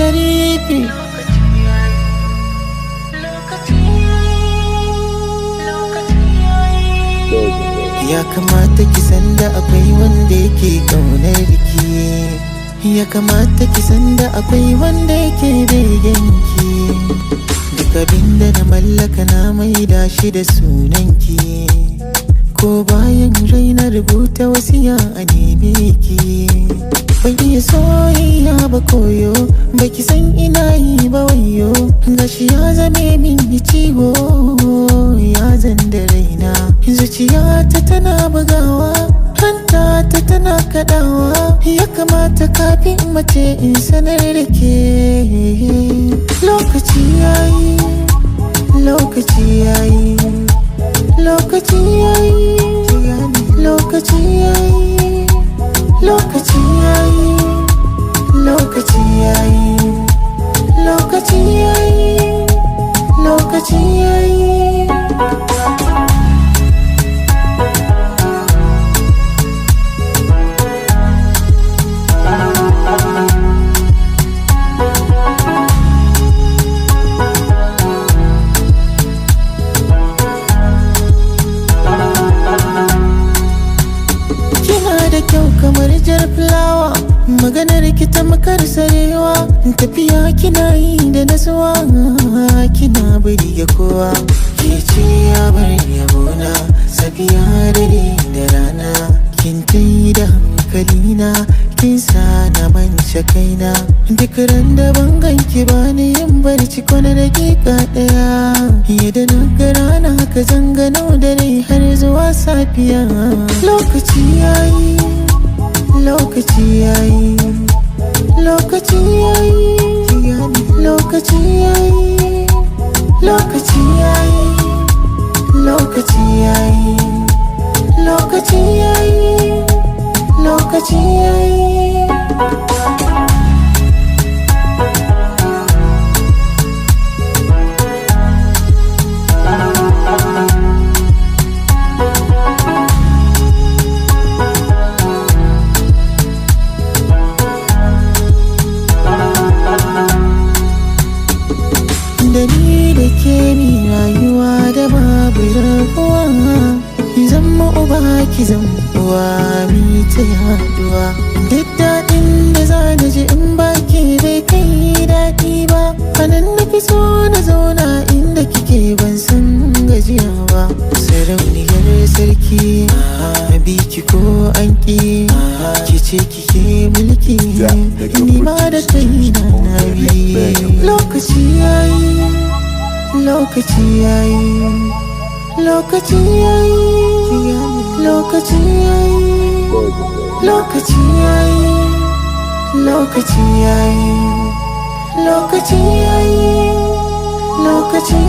Sharifi. Ya kamata ki san da akwai wanda yake ƙaunar ki. Ya kamata ki san da akwai wanda yake begen ki. Duk abinda na mallaka na maida shi da sunanki. Ko bayan raina rubuta wasiya a neme ki. Ban iya soyayya ba koyo, baki san ina yi ba wayo. Gashi ya zame min ciwo, ya zanda raina. Zuciyata tana bugawa, hanta ta tana kadawa. Ya kamata kafin mace in sanar da ke. Lokaci yayi, lokaci yayi, lokaci yayi, lokaci yayi, lokaci yayi, lokaci yayi, lokaci yayi, lokaci yayi. Kyau kamar jar fulawa, maganar ki tamkar sarewa. Tafiya kina yi da nasuwa, kina bari kowa. Ke ce ya bar yabona, safiya dare da rana. Kin tai da hankalina, kin sa na mance kaina. Duk ran da ban ganki bani yin barci ko na dakika daya. Yadda na ga rana haka zan gano dare har zuwa safiya. Lokaci yayi, lokaci yayi, lokaci yayi, lokaci yayi, lokaci yayi, lokaci yayi, lokaci yayi, lokaci yayi. Da ni da ke mi rayuwa da babu rabuwa. Zama uba ki zama uwa, mi ta yaduwa. Duk daɗin da za na ji in ba ke bai kai daɗi ba. Anan na fi so na zauna inda kike ban san gajiya ba. Sarauniyar sarki, bi ki ko an ƙi. Ki ce kike mulki, ni ma da kaina na bi. Lokaci yayi, lokaci yayi, lokaci yayi, lokaci yayi, lokaci yayi, lokaci yayi, lokaci yayi, lokaci